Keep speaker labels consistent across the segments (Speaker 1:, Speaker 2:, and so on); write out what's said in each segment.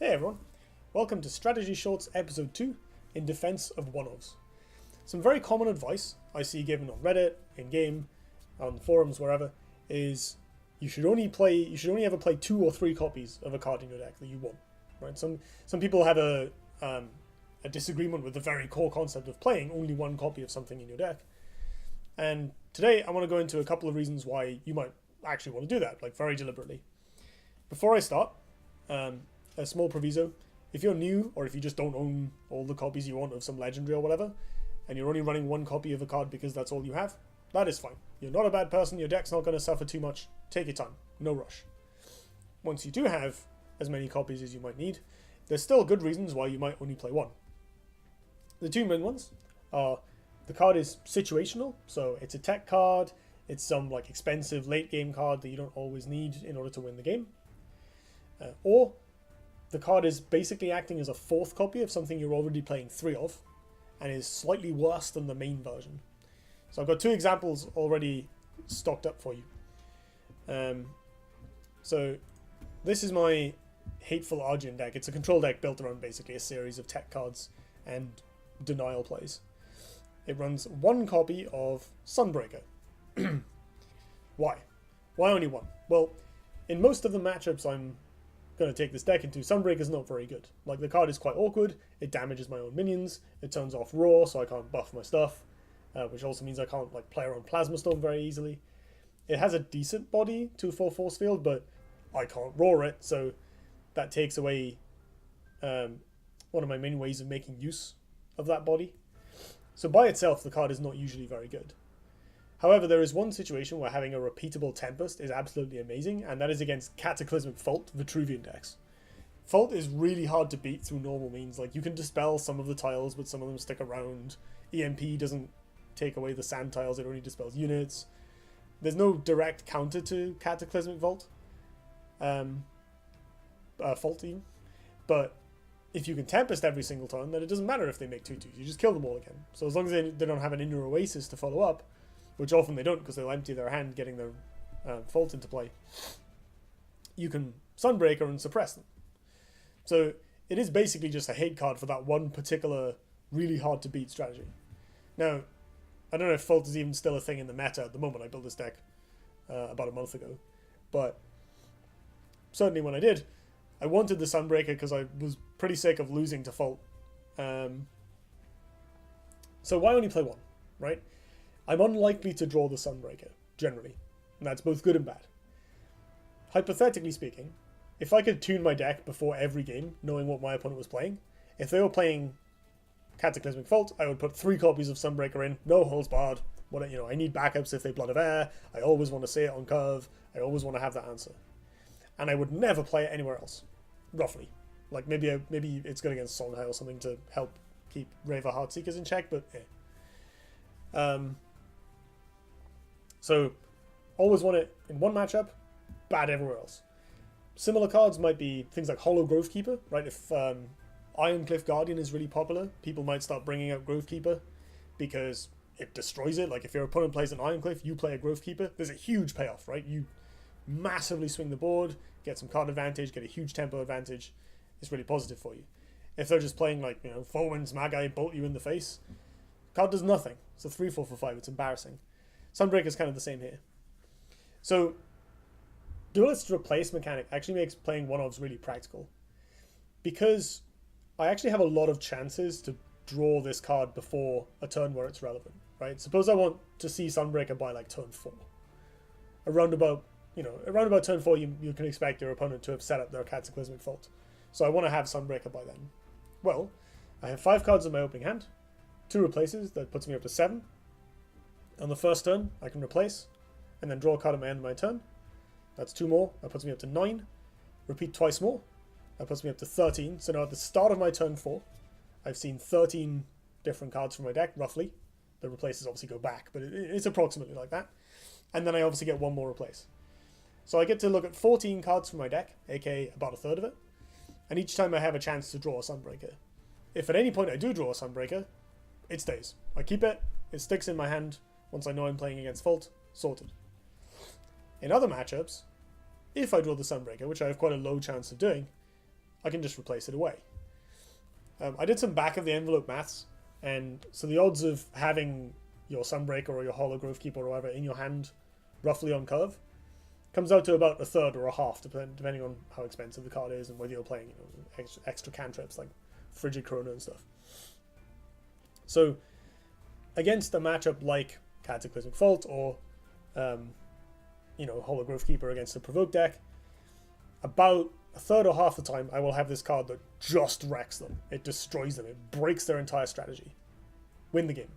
Speaker 1: Hey everyone, welcome to Strategy Shorts episode 2 in defense of One-Ofs. Some very common advice I see given on Reddit, in game, on forums, wherever, is you should only ever play 2 or 3 copies of a card in your deck that you want. Right? Some people have a disagreement with the very core concept of playing only 1 copy of something in your deck. And today I want to go into a couple of reasons why you might actually want to do that, like very deliberately. Before I start, a small proviso: if you're new or if you just don't own all the copies you want of some legendary or whatever, and you're only running 1 copy of a card because that's all you have, that is fine. You're not a bad person, your deck's not going to suffer too much. Take your time, no rush. Once you do have as many copies as you might need, there's still good reasons why you might only play 1. The 2 main ones are: the card is situational, so it's a tech card, it's some like expensive late game card that you don't always need in order to win the game, or the card is basically acting as a 4th copy of something you're already playing 3 of, and is slightly worse than the main version. So I've got 2 examples already stocked up for you. So this is my Hateful Argent deck. It's a control deck built around basically a series of tech cards and denial plays. It runs 1 copy of Sunbreaker. Why? Why only 1? Well, in most of the matchups I'm going to take this deck into, Sunbreaker's not very good. Like, the card is quite awkward, it damages my own minions, it turns off Raw so I can't buff my stuff, which also means I can't like play around Plasma Storm very easily. It has a decent body, 2/4 force field, but I can't roar it, so that takes away one of my main ways of making use of that body. So by itself, the card is not usually very good. However, there is one situation where having a repeatable Tempest is absolutely amazing, and that is against Cataclysmic Fault Vitruvian decks. Fault is really hard to beat through normal means. Like, you can dispel some of the tiles, but some of them stick around. EMP doesn't take away the sand tiles, it only dispels units. There's no direct counter to Cataclysmic Fault even. But if you can Tempest every single turn, then it doesn't matter if they make 2/2s, you just kill them all again. So as long as they don't have an inner Oasis to follow up, which often they don't because they'll empty their hand getting their Fault into play, you can Sunbreaker and suppress them. So it is basically just a hate card for that one particular really hard to beat strategy. Now, I don't know if Fault is even still a thing in the meta at the moment. I built this deck about a month ago, but certainly when I did, I wanted the Sunbreaker because I was pretty sick of losing to Fault. So why only play 1, right? I'm unlikely to draw the Sunbreaker, generally, and that's both good and bad. Hypothetically speaking, if I could tune my deck before every game, knowing what my opponent was playing, if they were playing Cataclysmic Fault, I would put 3 copies of Sunbreaker in, no holds barred. I need backups if they Blood of Air, I always want to see it on curve, I always want to have that answer. And I would never play it anywhere else, roughly. Like, maybe it's good against Songhai or something to help keep Raver Heartseekers in check, but So, always want it in 1 matchup, bad everywhere else. Similar cards might be things like Hollow Grovekeeper, right? If Ironcliff Guardian is really popular, people might start bringing out Grovekeeper because it destroys it. Like, if your opponent plays an Ironcliff, you play a Grovekeeper, there's a huge payoff, right? You massively swing the board, get some card advantage, get a huge tempo advantage. It's really positive for you. If they're just playing like, Four Winds Magi, bolt you in the face, card does nothing. It's a 3/4 for 5, it's embarrassing. Sunbreaker is kind of the same here. So, Duelyst's replace mechanic actually makes playing One-Ofs really practical, because I actually have a lot of chances to draw this card before a turn where it's relevant, right? Suppose I want to see Sunbreaker by like turn 4. Around about turn 4, you can expect your opponent to have set up their Cataclysmic Fault. So I want to have Sunbreaker by then. Well, I have 5 cards in my opening hand, 2 replaces, that puts me up to 7. On the first turn, I can replace, and then draw a card at my end of my turn. That's 2 more, that puts me up to 9. Repeat twice more, that puts me up to 13. So now at the start of my turn 4, I've seen 13 different cards from my deck, roughly. The replaces obviously go back, but it's approximately like that. And then I obviously get 1 more replace. So I get to look at 14 cards from my deck, aka about a third of it, and each time I have a chance to draw a Sunbreaker. If at any point I do draw a Sunbreaker, it stays. I keep it, it sticks in my hand. Once I know I'm playing against Fault, sorted. In other matchups, if I draw the Sunbreaker, which I have quite a low chance of doing, I can just replace it away. I did some back of the envelope maths, and so the odds of having your Sunbreaker or your Hollow Growth Keeper or whatever in your hand roughly on curve comes out to about a third or a half, depending on how expensive the card is and whether you're playing, you know, extra cantrips like Frigid Corona and stuff. So against a matchup like Cataclysmic Fault or you know, Hollow Growth Keeper against a Provoke deck, about a third or half the time I will have this card that just wrecks them. It destroys them. It breaks their entire strategy. Win the game.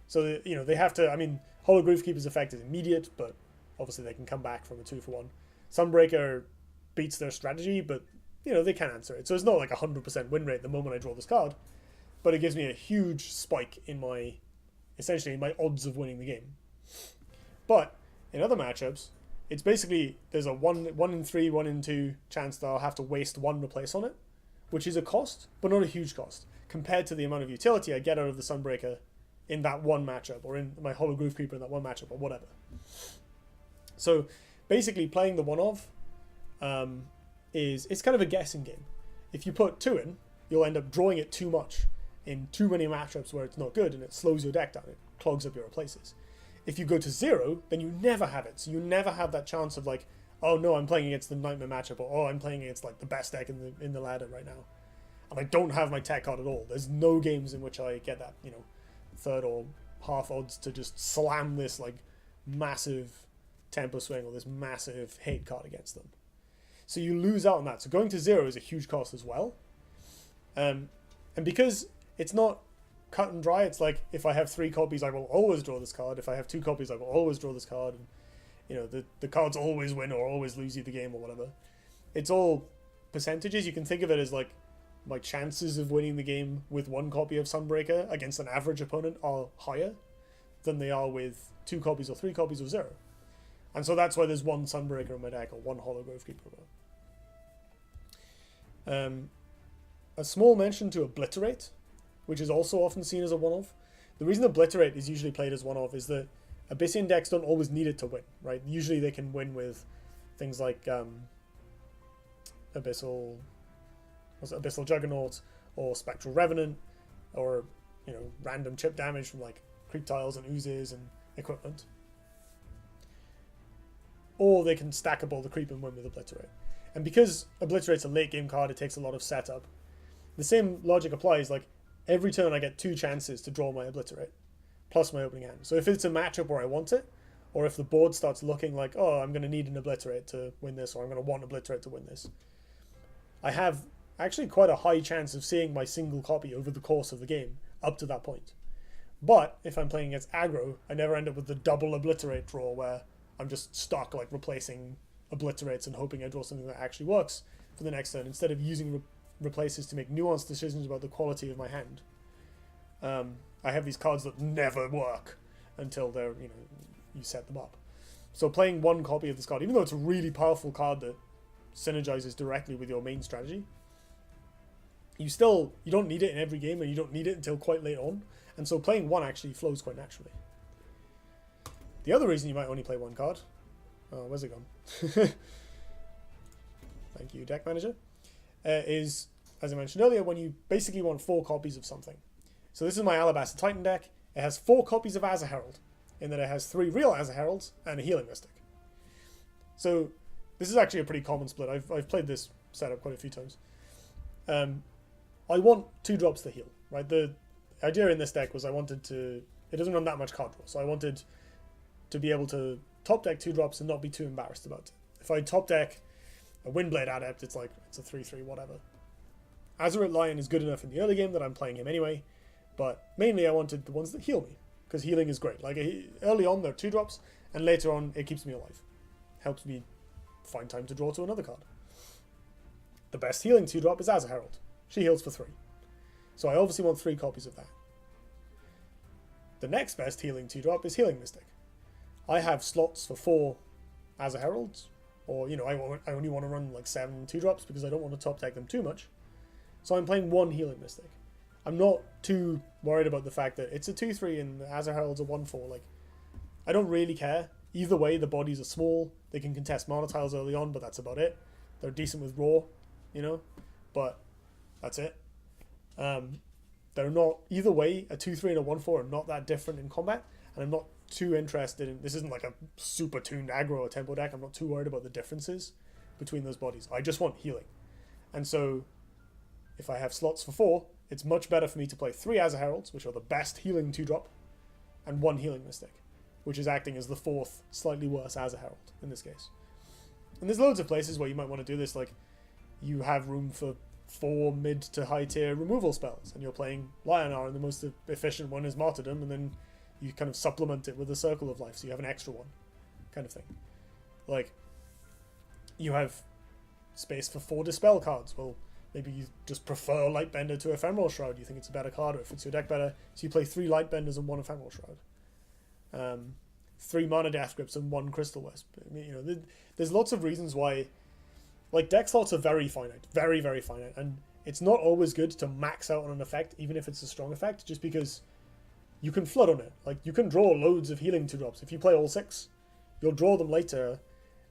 Speaker 1: So, you know, they have to, I mean, Hollow Growth Keeper's effect is immediate, but obviously they can come back from a 2-for-1. Sunbreaker beats their strategy, but, you know, they can answer it. So it's not like 100% win rate the moment I draw this card, but it gives me a huge spike in my, essentially, my odds of winning the game. But in other matchups, it's basically, there's a 1 in 3, 1 in 2 chance that I'll have to waste 1 replace on it, which is a cost, but not a huge cost, compared to the amount of utility I get out of the Sunbreaker in that one matchup, or in my Hollow Growth Keeper in that one matchup, or whatever. So basically playing the One-Of it's kind of a guessing game. If you put 2 in, you'll end up drawing it too much in too many matchups where it's not good, and it slows your deck down, it clogs up your replaces. If you go to 0, then you never have it. So you never have that chance of like, oh no, I'm playing against the Nightmare matchup, or oh, I'm playing against like the best deck in the ladder right now, and I don't have my tech card at all. There's no games in which I get that, you know, third or half odds to just slam this like massive tempo swing or this massive hate card against them. So you lose out on that. So going to 0 is a huge cost as well. And because it's not cut and dry, it's like if I have 3 copies, I will always draw this card. If I have 2 copies, I will always draw this card. And, you know, the cards always win or always lose you the game or whatever. It's all percentages. You can think of it as like my chances of winning the game with 1 copy of Sunbreaker against an average opponent are higher than they are with 2 copies or 3 copies of 0. And so that's why there's 1 Sunbreaker in my deck or 1 Hollow Growth Keeper. A small mention to Obliterate, which is also often seen as a one-off. The reason Obliterate is usually played as one-off is that Abyssian decks don't always need it to win, right? Usually they can win with things like Abyssal Juggernaut or Spectral Revenant, or, you know, random chip damage from like creep tiles and oozes and equipment. Or they can stack up all the creep and win with Obliterate. And because Obliterate's a late game card, it takes a lot of setup. The same logic applies, like every turn I get 2 chances to draw my Obliterate, plus my opening hand. So if it's a matchup where I want it, or if the board starts looking like, oh, I'm going to need an Obliterate to win this, or I'm going to want Obliterate to win this, I have actually quite a high chance of seeing my single copy over the course of the game up to that point. But if I'm playing against aggro, I never end up with the double Obliterate draw where I'm just stuck like replacing Obliterates and hoping I draw something that actually works for the next turn, instead of using replaces to make nuanced decisions about the quality of my hand. I have these cards that never work until they're, you know, you set them up. So playing 1 copy of this card, even though it's a really powerful card that synergizes directly with your main strategy, you don't need it in every game, and you don't need it until quite late on. And so playing 1 actually flows quite naturally. The other reason you might only play 1 card, oh, where's it gone? Thank you, Deck Manager, is, as I mentioned earlier, when you basically want 4 copies of something. So this is my Alabaster Titan deck. It has 4 copies of Azure Herald, in that it has 3 real Azure Heralds and a Healing Mystic. So this is actually a pretty common split. I've played this setup quite a few times. I want 2 drops to heal, right? The idea in this deck was I wanted to... It doesn't run that much card draw, so I wanted to be able to top deck 2 drops and not be too embarrassed about it. If I top deck a Windblade Adept, it's like, it's a 3/3 whatever. Azuret Lion is good enough in the early game that I'm playing him anyway, but mainly I wanted the ones that heal me, because healing is great. Like, early on they're 2 drops, and later on it keeps me alive. Helps me find time to draw to another card. The best healing 2 drop is Azure Herald. She heals for 3. So I obviously want 3 copies of that. The next best healing 2 drop is Healing Mystic. I have slots for 4 Azure Heralds, or, you know, I only want to run like 7 2 drops because I don't want to top deck them too much. So I'm playing 1 Healing Mystic. I'm not too worried about the fact that it's a 2/3 and the Azure Herald's a 1/4. Like, I don't really care. Either way, the bodies are small. They can contest mana tiles early on, but that's about it. They're decent with raw. you know, but that's it. They're not, either way, a 2-3 and a 1-4 are not that different in combat, and I'm not too interested in, this isn't like a super tuned aggro or tempo deck, I'm not too worried about the differences between those bodies. I just want healing. And so, if I have slots for 4, it's much better for me to play 3 Azure Heralds, which are the best healing 2-drop, and 1 healing Mystic, which is acting as the 4th, slightly worse Azure Herald in this case. And there's loads of places where you might want to do this, like you have room for 4 mid to high tier removal spells, and you're playing Lionar, and the most efficient one is Martyrdom, and then you kind of supplement it with a Circle of Life, so you have an extra one, kind of thing. Like, you have space for 4 Dispel cards. Well, maybe you just prefer Lightbender to Ephemeral Shroud. You think it's a better card, or it fits your deck better, so you play 3 Lightbenders and 1 Ephemeral Shroud. 3 Mana Death Grips and 1 Crystal Wisp. I mean, you know, there's lots of reasons why. Like, deck slots are very finite, very, very finite, and it's not always good to max out on an effect, even if it's a strong effect, just because you can flood on it. Like, you can draw loads of healing 2-drops. If you play all 6, you'll draw them later,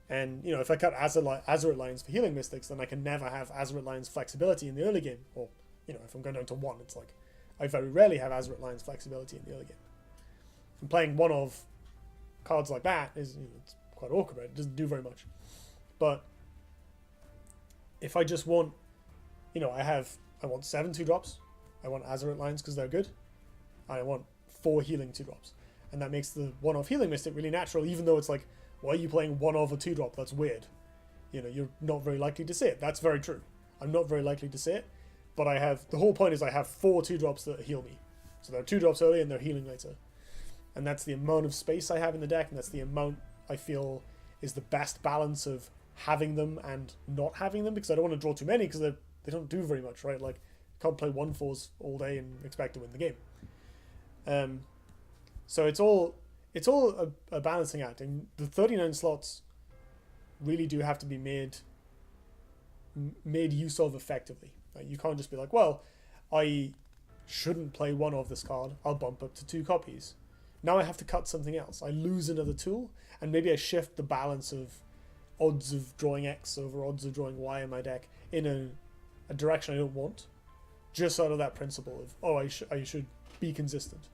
Speaker 1: and, you know, if I cut Azurite Lines for healing Mystics, then I can never have Azurite Lines flexibility in the early game. Or, you know, if I'm going down to 1, it's like, I very rarely have Azurite Lines flexibility in the early game. And playing one of cards like that is, you know, it's quite awkward, right? It doesn't do very much. But if I just want, you know, I want 7 2-drops. I want Azurite Lines because they're good. I want 4 healing 2-drops. And that makes the One-Off healing Mystic really natural, even though it's like, why are you playing 1-off a 2-drop? That's weird. You know, you're not very likely to see it. That's very true. I'm not very likely to see it. But the whole point is I have 4 2-drops that heal me. So they're 2-drops early and they're healing later. And that's the amount of space I have in the deck, and that's the amount I feel is the best balance of having them and not having them, because I don't want to draw too many because they don't do very much, right? Like, you can't play 1-4s all day and expect to win the game. So it's all a balancing act, and the 39 slots really do have to be made use of effectively. Right? You can't just be like, well, I shouldn't play 1 of this card, I'll bump up to 2 copies. Now I have to cut something else. I lose another tool, and maybe I shift the balance of odds of drawing X over odds of drawing Y in my deck in a direction I don't want, just out of that principle of, oh, I should be consistent.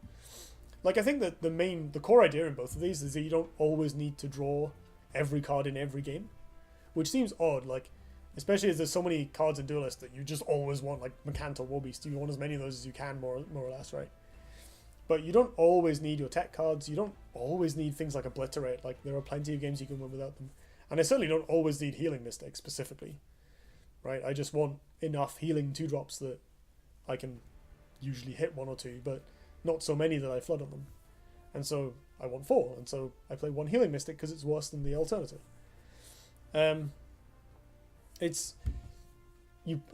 Speaker 1: Like, I think that the core idea in both of these is that you don't always need to draw every card in every game, which seems odd, like, especially as there's so many cards in Duelyst that you just always want, like Mercantile Warbeast. You want as many of those as you can, more or less, right? But you don't always need your tech cards. You don't always need things like Obliterate. Like, there are plenty of games you can win without them. And I certainly don't always need Healing Mystic specifically, right? I just want enough healing 2-drops that I can usually hit 1 or 2, but not so many that I flood on them. And so I want 4, and so I play 1 Healing Mystic because it's worse than the alternative. I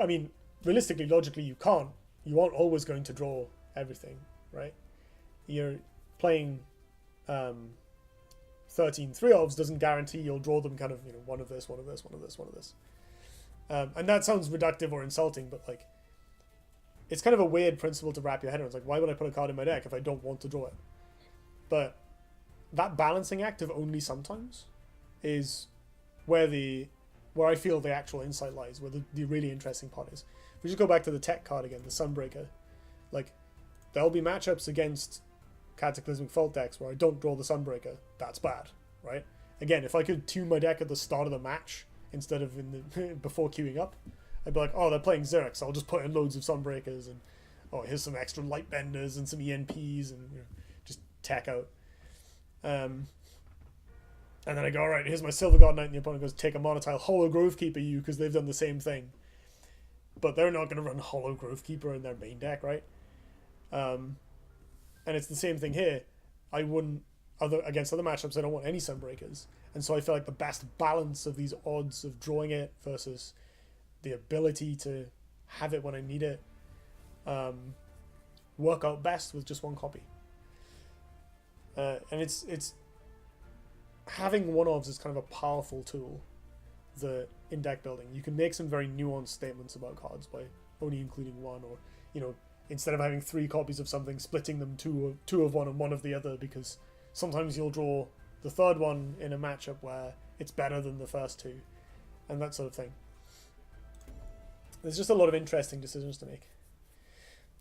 Speaker 1: mean, realistically, logically, you aren't always going to draw everything, right? You're playing 13 3-ofs doesn't guarantee you'll draw them kind of, you know, one of this, one of this, one of this, one of this. And that sounds reductive or insulting, but like, it's kind of a weird principle to wrap your head around. It's like, why would I put a card in my deck if I don't want to draw it? But that balancing act of only sometimes is where I feel the actual insight lies, where the really interesting part is. If we just go back to the tech card again, the Sunbreaker, like, there'll be matchups against Cataclysmic Fault decks where I don't draw the Sunbreaker. That's bad, right? Again, if I could tune my deck at the start of the match instead of before queuing up, I'd be like, oh, they're playing Xerix, so I'll just put in loads of Sunbreakers, and oh, here's some extra Lightbenders and some ENPs, and, you know, just tech out. And then I go, alright, here's my Silver God Knight, and the opponent goes, take a Monotile Hollow Grove Keeper you, because they've done the same thing. But they're not going to run Hollow Grove Keeper in their main deck, right? And it's the same thing here. I wouldn't, against other matchups, I don't want any Sunbreakers. And so I feel like the best balance of these odds of drawing it versus the ability to have it when I need it work out best with just 1 copy. And it's having one-ofs is kind of a powerful tool that in deck building you can make some very nuanced statements about cards by only including 1, or, you know, instead of having 3 copies of something, splitting them two of one and 1 of the other, because sometimes you'll draw the 3rd one in a matchup where it's better than the first 2, and that sort of thing. there's just a lot of interesting decisions to make.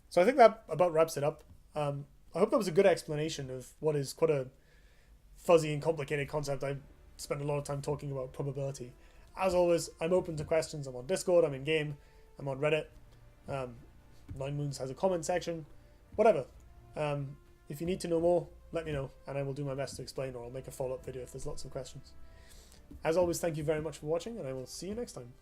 Speaker 1: So I think that about wraps it up. I hope that was a good explanation of what is quite a fuzzy and complicated concept. I spent a lot of time talking about probability. As always, I'm open to questions. I'm on Discord, I'm in game, I'm on Reddit. Nine Moons has a comment section. Whatever. If you need to know more, let me know, and I will do my best to explain, or I'll make a follow-up video if there's lots of questions. As always, thank you very much for watching, and I will see you next time.